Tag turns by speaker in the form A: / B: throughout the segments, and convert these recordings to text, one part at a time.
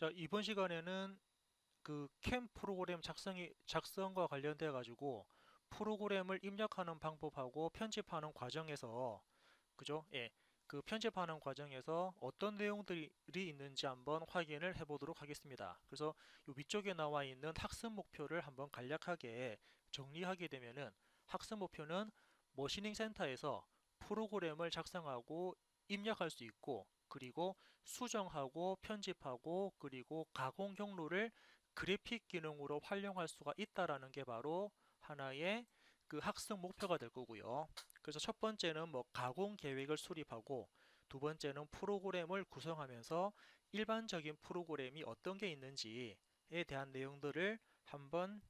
A: 자, 이번 시간에는 그 캠 프로그램 작성과 관련돼 가지고 프로그램을 입력하는 방법하고 편집하는 과정에서 그죠? 예. 그 편집하는 과정에서 어떤 내용들이 있는지 한번 확인을 해 보도록 하겠습니다. 그래서 요 위쪽에 나와 있는 학습 목표를 한번 간략하게 정리하게 되면은 학습 목표는 머신링 센터에서 프로그램을 작성하고 입력할 수 있고, 그리고 수정하고 편집하고 그리고 가공 경로를 그래픽 기능으로 활용할 수가 있다라는 게 바로 하나의 그 학습 목표가 될 거고요. 그래서 첫 번째는 뭐 가공 계획을 수립하고, 두 번째는 프로그램을 구성하면서 일반적인 프로그램이 어떤 게 있는지에 대한 내용들을 한번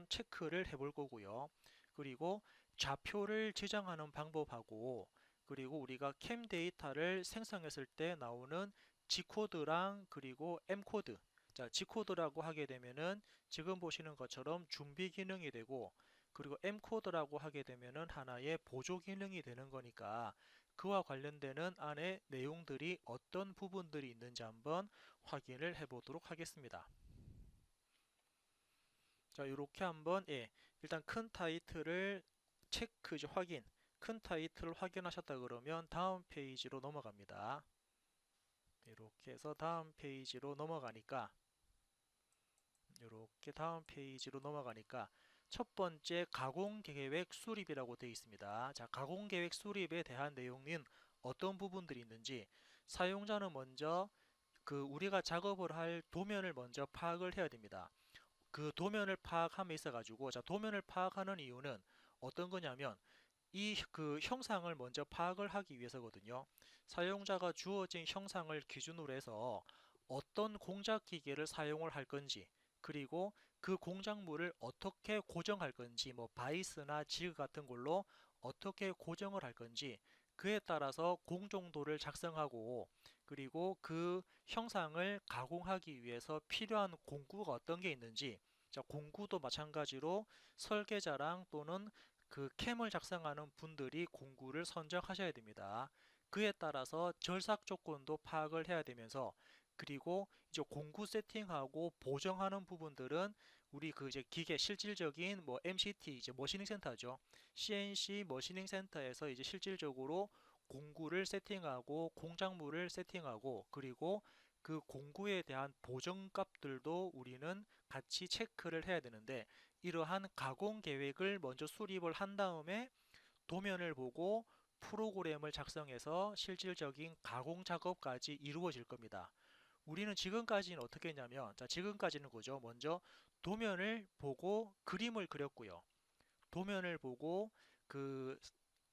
A: 체크를 해볼 거고요. 그리고 좌표를 지정하는 방법하고, 그리고 우리가 캠 데이터를 생성했을 때 나오는 G코드랑 그리고 M코드. 자, G코드라고 하게 되면은 지금 보시는 것처럼 준비 기능이 되고, 그리고 M코드라고 하게 되면은 하나의 보조 기능이 되는 거니까 그와 관련되는 안에 내용들이 어떤 부분들이 있는지 한번 확인을 해 보도록 하겠습니다. 자, 이렇게 한번 일단 큰 타이틀을 확인. 큰 타이틀을 확인하셨다 그러면 다음 페이지로 넘어갑니다. 이렇게 해서 다음 페이지로 넘어가니까 이렇게 다음 페이지로 넘어가니까 첫 번째 가공 계획 수립이라고 되어 있습니다. 자, 가공 계획 수립에 대한 내용은 어떤 부분들이 있는지 사용자는 먼저 그 우리가 작업을 할 도면을 먼저 파악을 해야 됩니다. 그 도면을 파악함에 있어 가지고, 자, 도면을 파악하는 이유는 어떤 거냐면 이 그 형상을 먼저 파악을 하기 위해서거든요. 사용자가 주어진 형상을 기준으로 해서 어떤 공작 기계를 사용을 할 건지, 그리고 그 공작물을 어떻게 고정할 건지, 뭐 바이스나 지그 같은 걸로 어떻게 고정을 할 건지, 그에 따라서 공정도를 작성하고, 그리고 그 형상을 가공하기 위해서 필요한 공구가 어떤 게 있는지, 자, 공구도 마찬가지로 설계자랑 또는 그 캠을 작성하는 분들이 공구를 선정하셔야 됩니다. 그에 따라서 절삭 조건도 파악을 해야 되면서, 그리고 이제 공구 세팅하고 보정하는 부분들은 우리 그 이제 기계 실질적인 뭐 MCT 이제 머시닝 센터죠. CNC 머시닝 센터에서 이제 실질적으로 공구를 세팅하고 공작물을 세팅하고, 그리고 그 공구에 대한 보정값들도 우리는 같이 체크를 해야 되는데, 이러한 가공 계획을 먼저 수립을 한 다음에 도면을 보고 프로그램을 작성해서 실질적인 가공 작업까지 이루어질 겁니다. 우리는 지금까지는 어떻게 했냐면, 자, 지금까지는 그죠. 먼저 도면을 보고 그림을 그렸고요. 도면을 보고 그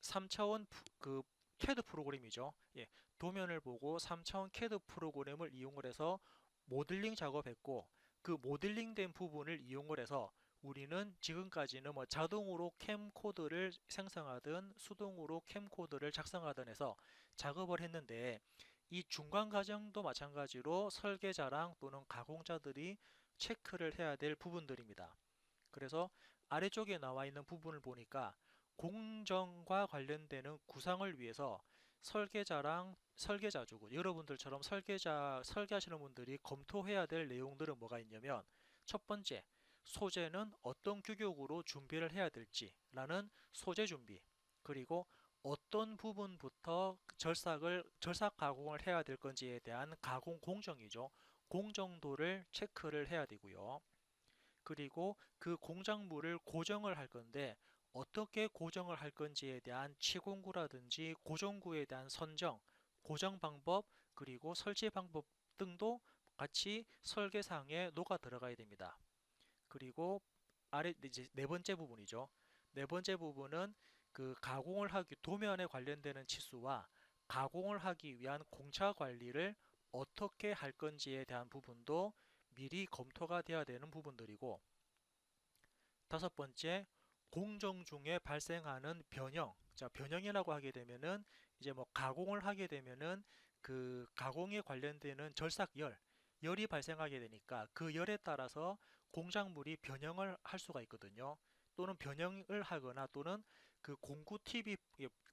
A: 3차원 그 CAD 프로그램이죠. 예, 도면을 보고 3차원 CAD 프로그램을 이용을 해서 모델링 작업했고, 그 모델링된 부분을 이용을 해서 우리는 지금까지는 뭐 자동으로 캠 코드를 생성하든 수동으로 캠 코드를 작성하든 해서 작업을 했는데, 이 중간 과정도 마찬가지로 설계자랑 또는 가공자들이 체크를 해야 될 부분들입니다. 그래서 아래쪽에 나와 있는 부분을 보니까 공정과 관련되는 구상을 위해서 설계자주고 여러분들처럼 설계하시는 분들이 검토해야 될 내용들은 뭐가 있냐면, 첫 번째, 소재는 어떤 규격으로 준비를 해야 될지라는 소재 준비, 그리고 어떤 부분부터 절삭 가공을 해야 될 건지에 대한 가공 공정이죠. 공정도를 체크를 해야 되고요. 그리고 그 공작물을 고정을 할 건데 어떻게 고정을 할 건지에 대한 치공구라든지 고정구에 대한 선정, 고정 방법, 그리고 설치 방법 등도 같이 설계상에 녹아 들어가야 됩니다. 그리고 아래 이제 네 번째 부분이죠. 네 번째 부분은 그 도면에 관련되는 치수와 가공을 하기 위한 공차 관리를 어떻게 할 건지에 대한 부분도 미리 검토가 되어야 되는 부분들이고, 다섯 번째, 공정 중에 발생하는 변형. 자, 변형이라고 하게 되면은 이제 뭐 가공을 하게 되면은 그 가공에 관련되는 열이 발생하게 되니까 그 열에 따라서 공작물이 변형을 할 수가 있거든요. 또는 변형을 하거나 또는 그 공구 팁이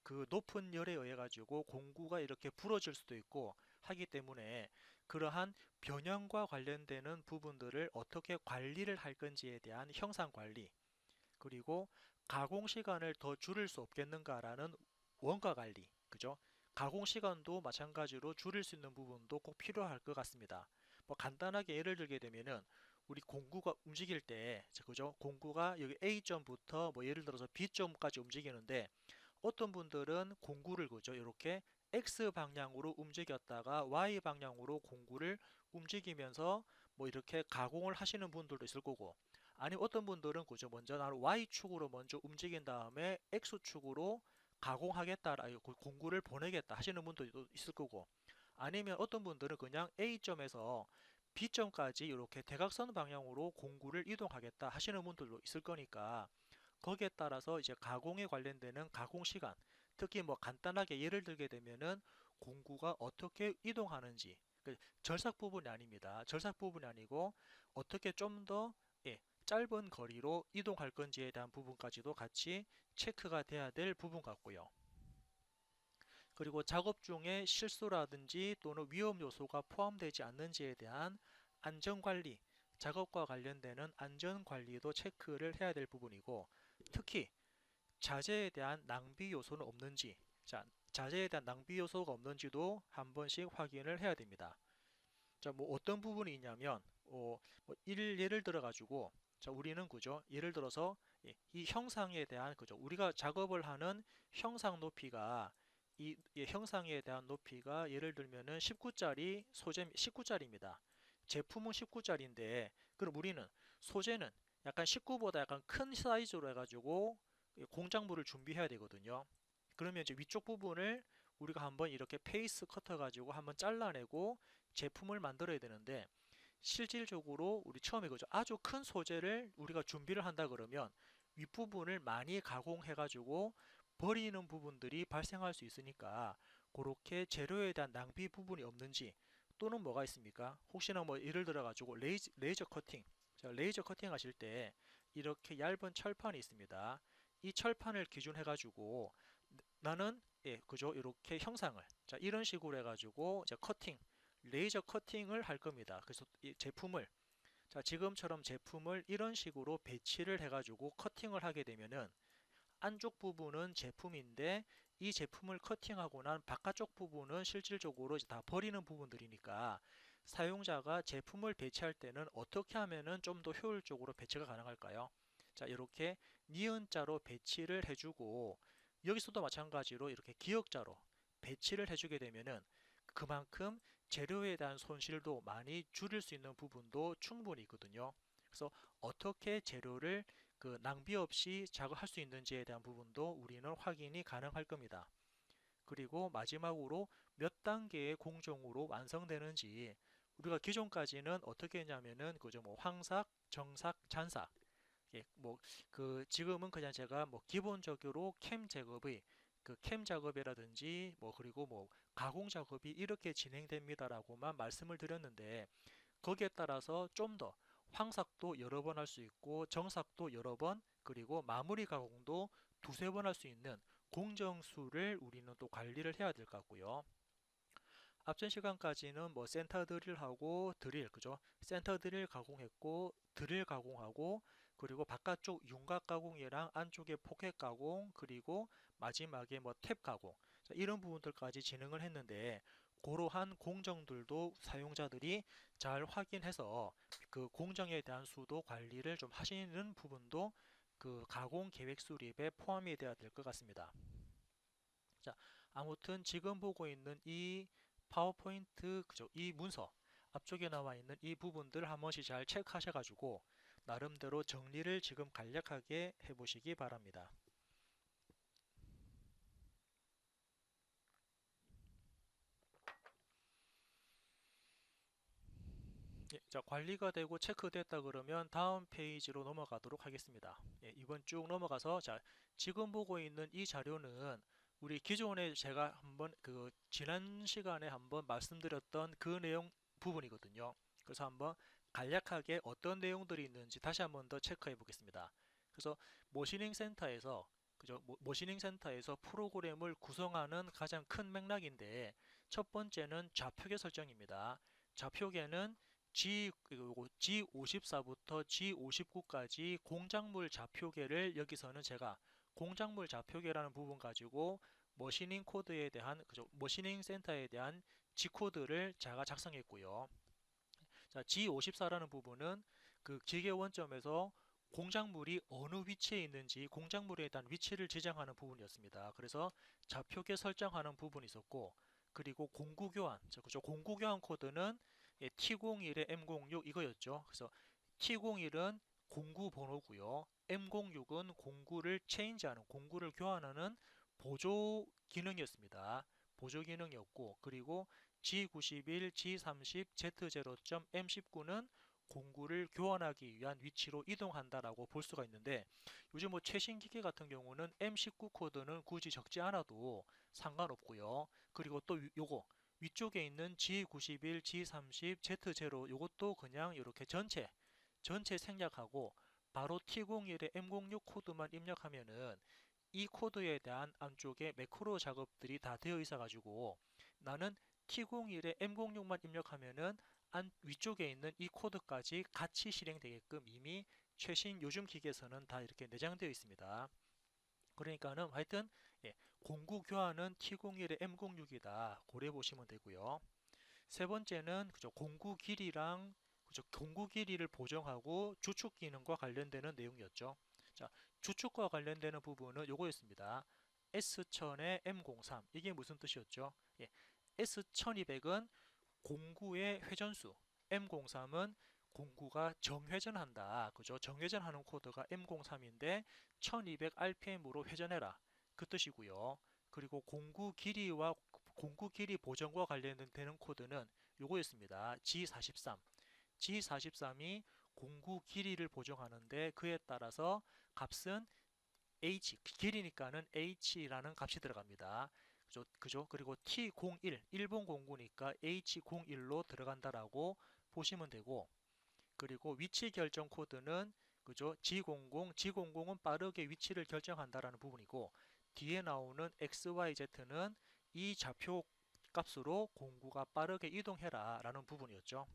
A: 그 높은 열에 의해 가지고 공구가 이렇게 부러질 수도 있고 하기 때문에 그러한 변형과 관련되는 부분들을 어떻게 관리를 할 건지에 대한 형상 관리, 그리고 가공 시간을 더 줄일 수 없겠는가라는 원가 관리, 그죠? 가공 시간도 마찬가지로 줄일 수 있는 부분도 꼭 필요할 것 같습니다. 뭐 간단하게 예를 들게 되면은 우리 공구가 움직일 때, 그죠? 공구가 여기 A점부터 뭐 예를 들어서 B점까지 움직이는데 어떤 분들은 공구를 그죠? 이렇게 X 방향으로 움직였다가 Y 방향으로 공구를 움직이면서 뭐 이렇게 가공을 하시는 분들도 있을 거고, 아니 어떤 분들은 그죠? 먼저 나를 Y축으로 먼저 움직인 다음에 X축으로 가공하겠다, 공구를 보내겠다 하시는 분들도 있을 거고, 아니면 어떤 분들은 그냥 A점에서 B점까지 이렇게 대각선 방향으로 공구를 이동하겠다 하시는 분들도 있을 거니까, 거기에 따라서 이제 가공에 관련되는 가공 시간, 특히 뭐 간단하게 예를 들게 되면은 공구가 어떻게 이동하는지, 절삭 부분이 아닙니다. 절삭 부분이 아니고 어떻게 좀 더 짧은 거리로 이동할 건지에 대한 부분까지도 같이 체크가 돼야 될 부분 같고요. 그리고 작업 중에 실수라든지 또는 위험 요소가 포함되지 않는지에 대한 안전관리, 작업과 관련되는 안전관리도 체크를 해야 될 부분이고, 특히 자재에 대한 낭비 요소는 없는지, 자재에 대한 낭비 요소가 없는지도 한 번씩 확인을 해야 됩니다. 자, 뭐 어떤 부분이 있냐면, 뭐 예를 들어 가지고, 자, 우리는 그죠? 예를 들어서 이 형상에 대한 그죠? 우리가 작업을 하는 형상 높이가 이 형상에 대한 높이가 예를 들면은 19짜리 소재 19짜리입니다. 제품은 19짜리인데, 그럼 우리는 소재는 약간 19보다 약간 큰 사이즈로 해가지고 공작물을 준비해야 되거든요. 그러면 이제 위쪽 부분을 우리가 한번 이렇게 페이스 커터 가지고 한번 잘라내고 제품을 만들어야 되는데, 실질적으로 우리 처음에 그죠? 아주 큰 소재를 우리가 준비를 한다 그러면 윗부분을 많이 가공해 가지고 버리는 부분들이 발생할 수 있으니까, 그렇게 재료에 대한 낭비 부분이 없는지, 또는 뭐가 있습니까? 혹시나 뭐 예를 들어 가지고 레이저 커팅, 자, 레이저 커팅 하실 때 이렇게 얇은 철판이 있습니다. 이 철판을 기준해 가지고 나는 그죠? 이렇게 형상을, 자, 이런 식으로 해가지고 이제 레이저 커팅을 할 겁니다. 그래서 이 제품을, 자, 지금처럼 제품을 이런 식으로 배치를 해가지고 커팅을 하게 되면은 안쪽 부분은 제품인데 이 제품을 커팅하고 난 바깥쪽 부분은 실질적으로 이제 다 버리는 부분들이니까, 사용자가 제품을 배치할 때는 어떻게 하면은 좀 더 효율적으로 배치가 가능할까요? 자, 이렇게 니은자로 배치를 해주고, 여기서도 마찬가지로 이렇게 기역자로 배치를 해주게 되면은 그만큼 재료에 대한 손실도 많이 줄일 수 있는 부분도 충분히 있거든요. 그래서 어떻게 재료를 낭비 없이 작업할 수 있는지에 대한 부분도 우리는 확인이 가능할 겁니다. 그리고 마지막으로 몇 단계의 공정으로 완성되는지, 우리가 기존까지는 어떻게 했냐면은 그죠, 뭐 황삭, 정삭, 잔삭, 뭐 지금은 그냥 제가 뭐 기본적으로 캠 작업이라든지 뭐 그리고 뭐 가공 작업이 이렇게 진행됩니다라고만 말씀을 드렸는데, 거기에 따라서 좀 더 황삭도 여러 번 할 수 있고 정삭도 여러 번, 그리고 마무리 가공도 두세 번 할 수 있는 공정수를 우리는 또 관리를 해야 될 것 같고요. 앞전 시간까지는 뭐 센터 드릴하고 드릴, 그죠? 센터 드릴 가공했고 드릴 가공하고, 그리고 바깥쪽 윤곽 가공이랑 안쪽에 포켓 가공, 그리고 마지막에 뭐 탭 가공, 자, 이런 부분들까지 진행을 했는데, 그러한 공정들도 사용자들이 잘 확인해서 그 공정에 대한 수도 관리를 좀 하시는 부분도 가공 계획 수립에 포함이 되어야 될 것 같습니다. 자, 아무튼 지금 보고 있는 이 파워포인트, 그죠? 이 문서 앞쪽에 나와 있는 이 부분들 한 번씩 잘 체크하셔가지고 나름대로 정리를 지금 간략하게 해보시기 바랍니다. 예, 자, 관리가 되고 체크됐다 그러면 다음 페이지로 넘어가도록 하겠습니다. 예, 이번 쭉 넘어가서, 자, 지금 보고 있는 이 자료는 우리 기존에 제가 한번 지난 시간에 한번 말씀드렸던 그 내용 부분이거든요. 그래서 한번 간략하게 어떤 내용들이 있는지 다시 한번 더 체크해 보겠습니다. 그래서 모시닝 센터에서, 그죠? 모시닝 센터에서 프로그램을 구성하는 가장 큰 맥락인데, 첫 번째는 좌표계 설정입니다. 좌표계는 G54부터 G59까지 공작물 좌표계를 여기서는 제가 공작물 좌표계라는 부분 가지고 머시닝 코드에 대한 머시닝 센터에 대한 G코드를 제가 작성했고요. 자, G54라는 부분은 그 기계 원점에서 공작물이 어느 위치에 있는지 공작물에 대한 위치를 지정하는 부분이었습니다. 그래서 좌표계 설정하는 부분이 있었고, 그리고 공구 교환, 그죠? 공구 교환 코드는 T01에 M06 이거였죠. 그래서 T01은 공구 번호고요. M06은 공구를 체인지하는, 공구를 교환하는 보조 기능이었습니다. 보조 기능이었고, 그리고 G91, G30, Z0.M19는 공구를 교환하기 위한 위치로 이동한다라고 볼 수가 있는데, 요즘 뭐 최신 기계 같은 경우는 M19 코드는 굳이 적지 않아도 상관없고요. 그리고 또 요거 위쪽에 있는 G91, G30, Z0 요것도 그냥 이렇게 전체 생략하고 바로 T01의 M06 코드만 입력하면은 이 코드에 대한 안쪽에 매크로 작업들이 다 되어 있어 가지고 나는 T01에 M06만 입력하면은 위쪽에 있는 이 코드까지 같이 실행되게끔 이미 최신 요즘 기계에서는 다 이렇게 내장되어 있습니다. 그러니까는 하여튼 공구 교환은 T01에 M06이다. 고려해 보시면 되고요. 세 번째는 그죠, 공구 길이랑 그죠, 공구 길이를 보정하고 주축 기능과 관련되는 내용이었죠. 자, 주축과 관련되는 부분은 요거였습니다. S1000에 M03 이게 무슨 뜻이었죠? S1200은 공구의 회전수, M03은 공구가 정회전한다. 그죠? 정회전하는 코드가 M03인데 1200rpm으로 회전해라. 그 뜻이고요. 그리고 공구 길이 보정과 관련되는 코드는 요거였습니다. G43. G43이 공구 길이를 보정하는데 그에 따라서 값은 길이니까는 H라는 값이 들어갑니다. 그죠? 그리고 T01, 일본 공구니까 H01로 들어간다라고 보시면 되고, 그리고 위치 결정 코드는 그죠? G00은 빠르게 위치를 결정한다라는 부분이고, 뒤에 나오는 XYZ는 이 좌표 값으로 공구가 빠르게 이동해라 라는 부분이었죠.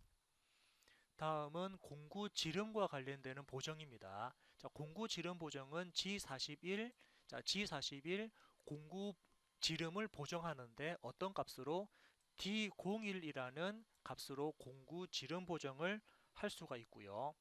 A: 다음은 공구 지름과 관련되는 보정입니다. 자, 공구 지름 보정은 G41 공구 지름을 보정하는데 어떤 값으로 D01이라는 값으로 공구 지름 보정을 할 수가 있고요.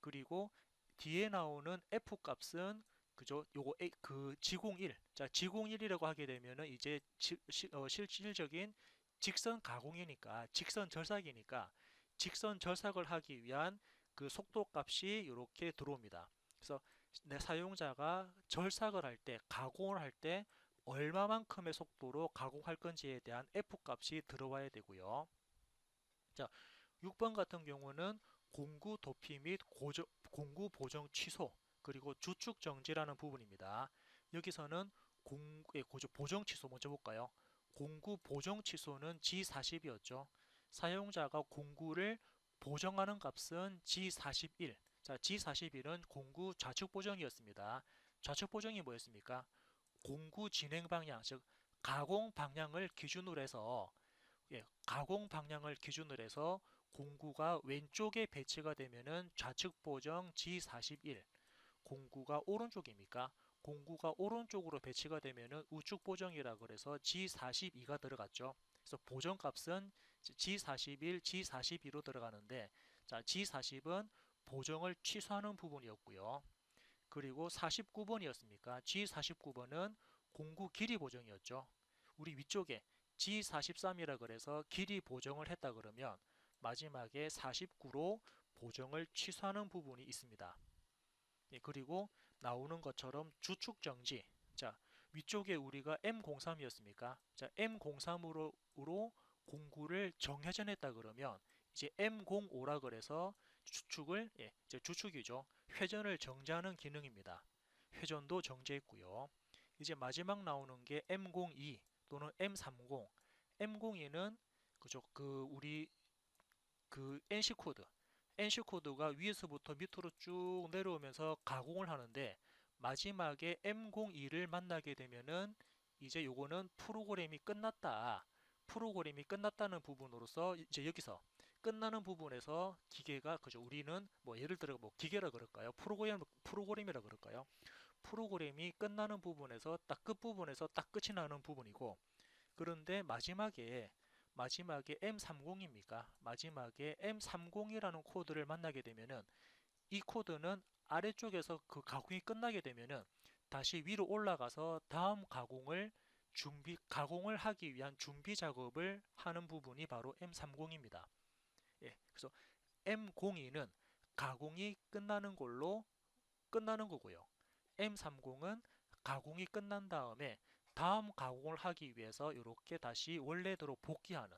A: 그리고 뒤에 나오는 F 값은 그죠? 요거 그 G01. 자, G01이라고 하게 되면은 이제 실질적인 직선 가공이니까 직선 절삭이니까 직선 절삭을 하기 위한 그 속도 값이 이렇게 들어옵니다. 그래서 내 사용자가 절삭을 할 때, 가공을 할 때 얼마만큼의 속도로 가공할 건지에 대한 F 값이 들어와야 되고요. 자, 6번 같은 경우는 공구 도피 및 공구 보정 취소, 그리고 주축 정지라는 부분입니다. 여기서는 보정 취소 먼저 볼까요? 공구 보정 취소는 G40이었죠. 사용자가 공구를 보정하는 값은 G41. 자, G41은 공구 좌측 보정이었습니다. 좌측 보정이 뭐였습니까? 공구 진행 방향, 즉 가공 방향을 기준으로 해서 가공 방향을 기준으로 해서 공구가 왼쪽에 배치가 되면은 좌측 보정 G41, 공구가 오른쪽입니까? 공구가 오른쪽으로 배치가 되면은 우측 보정이라 그래서 G42가 들어갔죠. 그래서 보정 값은 G41, G42로 들어가는데, 자, G40은 보정을 취소하는 부분이었고요. 그리고 49번이었습니까? G49번은 공구 길이 보정이었죠. 우리 위쪽에 G43이라 그래서 길이 보정을 했다 그러면 마지막에 49로 보정을 취소하는 부분이 있습니다. 그리고 나오는 것처럼 주축 정지. 자, 위쪽에 우리가 M03이었습니까? 자, M03으로 공구를 정회전했다 그러면 이제 M05라 그래서 주축을 이제 주축이죠. 회전을 정지하는 기능입니다. 회전도 정지했고요. 이제 마지막 나오는 게 M02 또는 M30. M02는 그죠? 우리 NC 코드. NC 코드가 위에서부터 밑으로 쭉 내려오면서 가공을 하는데 마지막에 M02를 만나게 되면은 이제 요거는 프로그램이 끝났다. 프로그램이 끝났다는 부분으로서 이제 여기서 끝나는 부분에서 기계가 그죠. 우리는 뭐 예를 들어 뭐 기계라 그럴까요? 프로그램이라 그럴까요? 프로그램이 끝나는 부분에서 딱 끝부분에서 딱 끝이 나는 부분이고 그런데 마지막에 M30입니까? 마지막에 M30이라는 코드를 만나게 되면은 이 코드는 아래쪽에서 그 가공이 끝나게 되면은 다시 위로 올라가서 다음 가공을 하기 위한 준비 작업을 하는 부분이 바로 M30입니다. 예, 그래서 M02는 가공이 끝나는 거고요. M30은 가공이 끝난 다음에 다음 가공을 하기 위해서 이렇게 다시 원래대로 복귀하는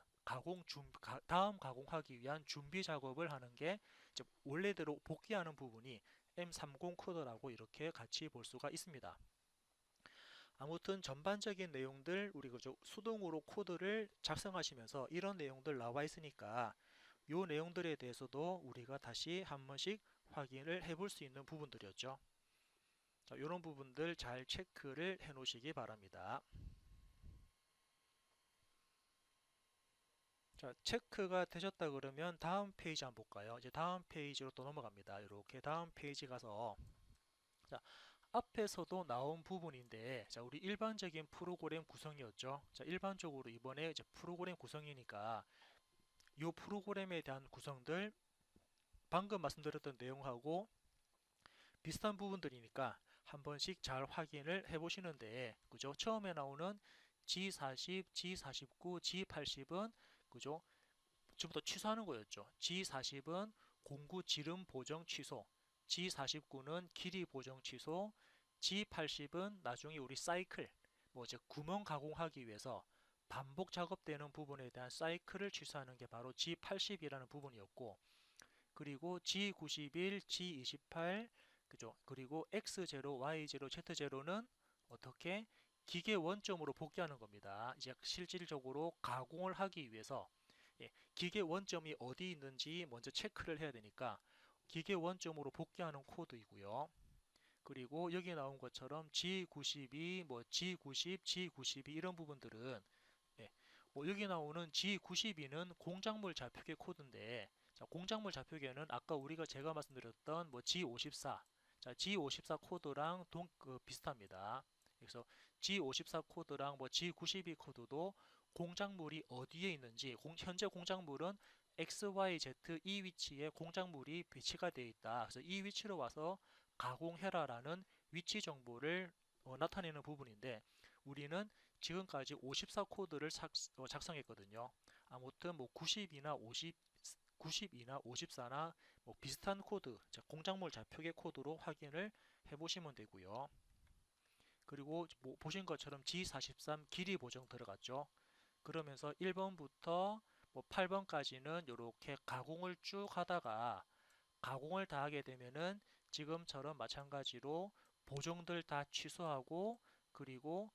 A: 다음 가공하기 위한 준비 작업을 하는 게 원래대로 복귀하는 부분이 M30 코드라고 이렇게 같이 볼 수가 있습니다. 아무튼 전반적인 내용들 우리 그저 수동으로 코드를 작성하시면서 이런 내용들 나와 있으니까 이 내용들에 대해서도 우리가 다시 한 번씩 확인을 해볼 수 있는 부분들이었죠. 자, 이런 부분들 잘 체크를 해 놓으시기 바랍니다. 자, 체크가 되셨다 그러면 다음 페이지 한번 볼까요? 이제 다음 페이지로 또 넘어갑니다. 이렇게 다음 페이지 가서 자, 앞에서도 나온 부분인데 자, 우리 일반적인 프로그램 구성이었죠. 자, 일반적으로 이번에 이제 프로그램 구성이니까 이 프로그램에 대한 구성들 방금 말씀드렸던 내용하고 비슷한 부분들이니까 한 번씩 잘 확인을 해 보시는데 그죠? 처음에 나오는 G40, G49, G80은 그죠? 지금부터 취소하는 거였죠. G40은 공구 지름 보정 취소, G49는 길이 보정 취소, G80은 나중에 우리 사이클, 뭐 이제 구멍 가공하기 위해서 반복 작업되는 부분에 대한 사이클을 취소하는 게 바로 G80이라는 부분이었고, 그리고 G91, G28, 그죠? 그리고 X0, Y0, Z0는 어떻게 기계 원점으로 복귀하는 겁니다. 이제 실질적으로 가공을 하기 위해서 기계 원점이 어디 있는지 먼저 체크를 해야 되니까 기계 원점으로 복귀하는 코드이고요. 그리고 여기 나온 것처럼 G92, 뭐 G90, G92 이런 부분들은 뭐 여기 나오는 G92는 공작물 좌표계 코드인데 자, 공작물 좌표계는 아까 제가 말씀드렸던 뭐 G54, 자, G54 코드랑 비슷합니다. 그래서 G54 코드랑 뭐 G92 코드도 공작물이 어디에 있는지 현재 공작물은 XYZ 이 위치에 공작물이 배치가 되어 있다. 그래서 이 위치로 와서 가공해라라는 위치 정보를 나타내는 부분인데 우리는 지금까지 54 코드를 작성했거든요. 아무튼 뭐 90이나 90이나 54나 뭐 비슷한 코드, 공작물 좌표계 코드로 확인을 해보시면 되고요. 그리고 뭐 보신 것처럼 G43 길이 보정 들어갔죠. 그러면서 1번부터 뭐 8번까지는 이렇게 가공을 쭉 하다가 가공을 다 하게 되면은 지금처럼 마찬가지로 보정들 다 취소하고 그리고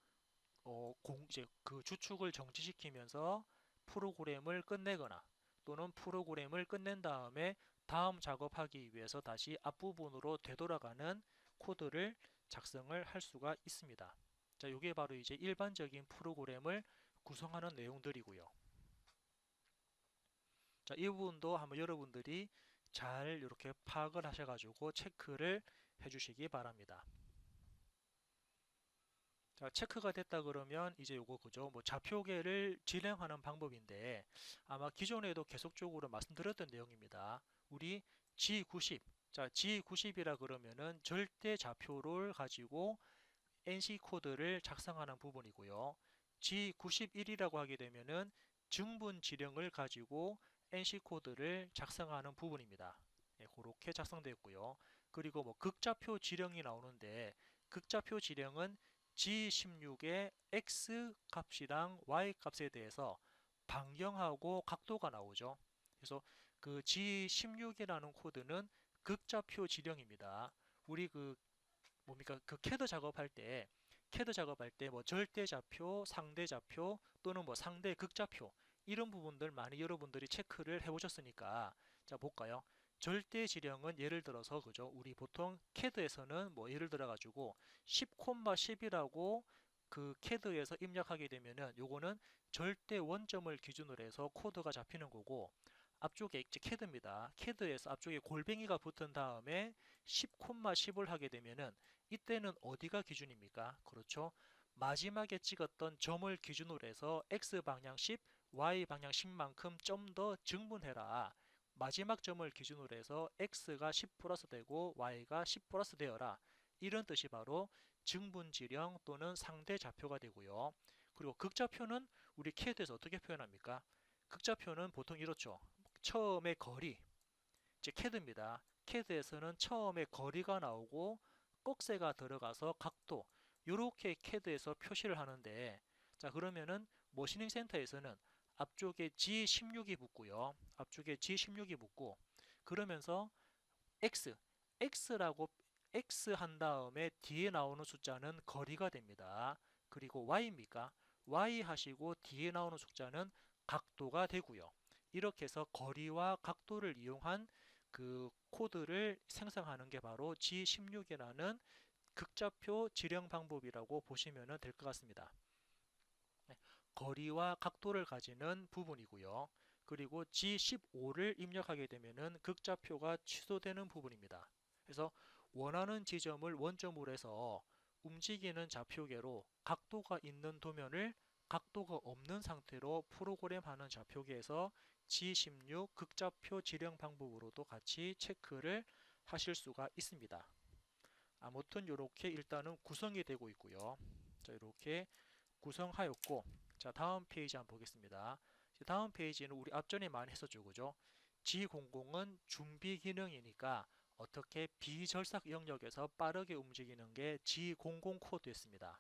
A: 이제 그 주축을 정지시키면서 프로그램을 끝내거나 또는 프로그램을 끝낸 다음에 다음 작업하기 위해서 다시 앞부분으로 되돌아가는 코드를 작성을 할 수가 있습니다. 자, 이게 바로 이제 일반적인 프로그램을 구성하는 내용들이고요. 자, 이 부분도 한번 여러분들이 잘 이렇게 파악을 하셔가지고 체크를 해주시기 바랍니다. 자, 체크가 됐다 그러면 이제 요거 그죠? 뭐 좌표계를 진행하는 방법인데 아마 기존에도 계속적으로 말씀드렸던 내용입니다. 우리 G90, 자, G90이라 그러면은 절대 좌표를 가지고 NC 코드를 작성하는 부분이고요. G91이라고 하게 되면은 증분 지령을 가지고 NC 코드를 작성하는 부분입니다. 예, 그렇게 작성되었고요. 그리고 뭐 극좌표 지령이 나오는데 극좌표 지령은 G16의 X 값이랑 Y 값에 대해서 반경하고 각도가 나오죠. 그래서 그 G16이라는 코드는 극좌표 지령입니다. 우리 그 뭡니까 그 캐드 작업할 때 뭐 절대 좌표, 상대 좌표 또는 뭐 상대 극좌표 이런 부분들 많이 여러분들이 체크를 해보셨으니까 자 볼까요? 절대 지령은 예를 들어서 그죠? 우리 보통 캐드에서는 뭐 예를 들어 가지고 10,10이라고 그 CAD에서 입력하게 되면은 요거는 절대 원점을 기준으로 해서 코드가 잡히는 거고, 앞쪽에 이제 CAD입니다. CAD에서 앞쪽에 골뱅이가 붙은 다음에 10,10을 하게 되면은 이때는 어디가 기준입니까? 그렇죠. 마지막에 찍었던 점을 기준으로 해서 X방향 10, Y방향 10만큼 좀 더 증분해라. 마지막 점을 기준으로 해서 X가 10 플러스 되고 Y가 10 플러스 되어라. 이런 뜻이 바로 증분지령 또는 상대 좌표가 되고요. 그리고 극좌표는 우리 CAD에서 어떻게 표현합니까? 극좌표는 보통 이렇죠. 처음에 거리, 이제 CAD입니다. CAD에서는 처음에 거리가 나오고 꼭새가 들어가서 각도, 이렇게 CAD에서 표시를 하는데, 자 그러면은 머신링 센터에서는 앞쪽에 G16이 붙고요. 앞쪽에 G16이 붙고, 그러면서 X, X라고 X 한 다음에 뒤에 나오는 숫자는 거리가 됩니다. 그리고 Y입니까? Y 하시고 뒤에 나오는 숫자는 각도가 되고요. 이렇게 해서 거리와 각도를 이용한 그 코드를 생성하는 게 바로 G16이라는 극좌표 지령 방법이라고 보시면 될 것 같습니다. 네, 거리와 각도를 가지는 부분이고요. 그리고 G15를 입력하게 되면은 극좌표가 취소되는 부분입니다. 그래서 원하는 지점을 원점으로 해서 움직이는 좌표계로 각도가 있는 도면을 각도가 없는 상태로 프로그램하는 좌표계에서 G16 극좌표 지령 방법으로도 같이 체크를 하실 수가 있습니다. 아무튼 이렇게 일단은 구성이 되고 있고요. 자, 이렇게 구성하였고, 자 다음 페이지 한번 보겠습니다. 다음 페이지는 우리 앞전에 많이 했었죠, 그죠? G00은 준비 기능이니까 어떻게 비절삭 영역에서 빠르게 움직이는 게 G00 코드였습니다.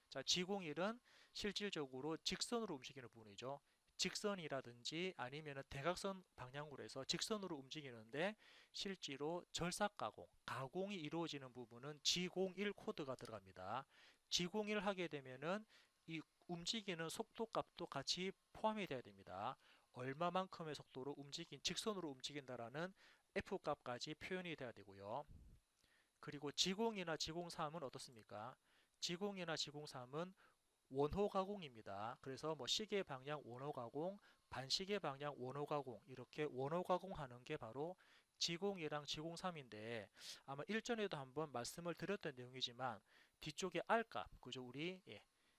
A: 자, G01은 실질적으로 직선으로 움직이는 부분이죠. 직선이라든지 아니면 대각선 방향으로 해서 직선으로 움직이는데, 실제로 절삭 가공, 가공이 이루어지는 부분은 G01 코드가 들어갑니다. G01 하게 되면은 이 움직이는 속도 값도 같이 포함이 되어야 됩니다. 얼마만큼의 속도로 직선으로 움직인다라는 F 값까지 표현이 돼야 되고요. 그리고 G0이나 G03은 어떻습니까? G0이나 G03은 원호 가공입니다. 그래서 뭐 시계 방향 원호 가공, 반시계 방향 원호 가공, 이렇게 원호 가공하는 게 바로 G02랑 G03인데, 아마 일전에도 한번 말씀을 드렸던 내용이지만 뒤쪽에 R값, 그죠? 우리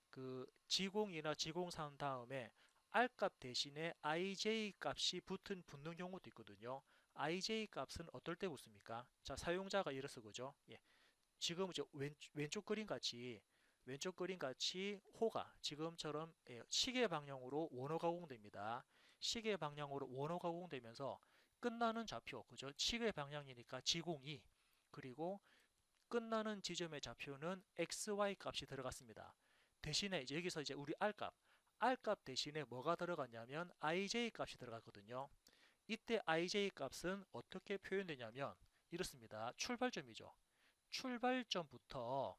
A: 그 G02나 G03 다음에 R값 대신에 IJ 값이 붙는 경우도 있거든요. IJ 값은 어떨 때 붙습니까? 자, 사용자가 이래서 그죠? 지금 이제 왼쪽 그림 같이 호가 지금처럼 시계 방향으로 원호 가공됩니다. 시계 방향으로 원호 가공되면서 끝나는 좌표, 그죠? 시계 방향이니까 G02, 그리고 끝나는 지점의 좌표는 XY 값이 들어갔습니다. 대신에 이제 여기서 이제 우리 R 값 대신에 뭐가 들어갔냐면 IJ 값이 들어갔거든요. 이때 IJ 값은 어떻게 표현되냐면 이렇습니다. 출발점이죠. 출발점부터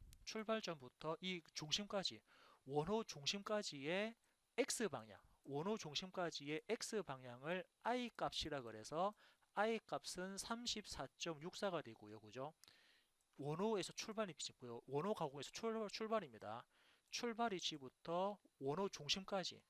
A: 이 중심까지, 원호 중심까지의 X방향, 원호 중심까지의 X방향을 I 값이라 그래서 I 값은 34.64가 되고요. 그죠? 원호에서 출발 위치고요. 원호 가공에서 출발입니다. 출발 위치부터 원호 중심까지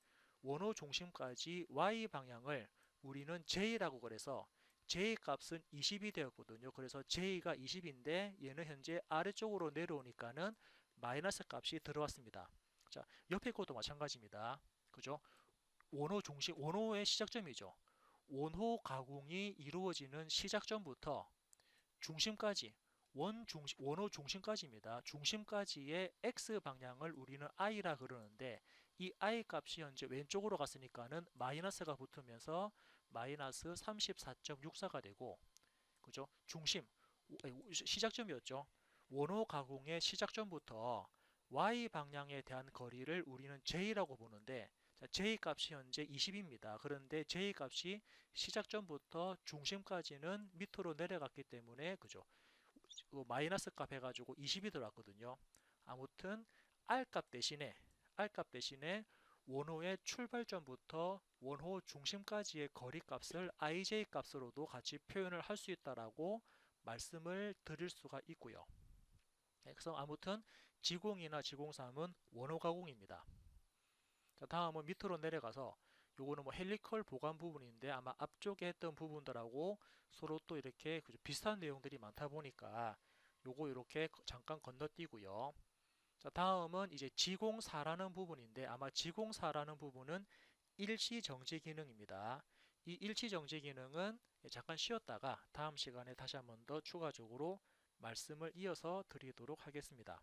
A: Y 방향을 우리는 J라고 그래서 J 값은 20이 되었거든요. 그래서 J가 20인데 얘는 현재 아래쪽으로 내려오니까는 마이너스 값이 들어왔습니다. 자, 옆에 것도 마찬가지입니다. 그죠? 원호의 시작점이죠. 원호 가공이 이루어지는 시작점부터 중심까지, 원호 중심까지입니다. 중심까지의 x 방향을 우리는 i라 그러는데, 이 i 값이 현재 왼쪽으로 갔으니까는 마이너스가 붙으면서 마이너스 34.64가 되고, 그죠? 시작점이었죠. 원호 가공의 시작점부터 y 방향에 대한 거리를 우리는 j라고 보는데, 자, j 값이 현재 20입니다. 그런데 j 값이 시작점부터 중심까지는 밑으로 내려갔기 때문에, 그죠? 마이너스 값 해가지고 20이 들어왔거든요. 아무튼 R 값 대신에 원호의 출발점부터 원호 중심까지의 거리 값을 IJ 값으로도 같이 표현을 할 수 있다라고 말씀을 드릴 수가 있고요. 그래서 아무튼 지공이나 지공삼은 원호 가공입니다. 자, 다음은 밑으로 내려가서 요거는 뭐 헬리컬 보관 부분인데 아마 앞쪽에 했던 부분들하고 서로 또 이렇게 비슷한 내용들이 많다 보니까 요거 이렇게 잠깐 건너뛰고요. 자, 다음은 이제 지공사라는 부분인데 아마 지공사라는 부분은 일시정지 기능입니다. 이 일시정지 기능은 잠깐 쉬었다가 다음 시간에 다시 한번 더 추가적으로 말씀을 이어서 드리도록 하겠습니다.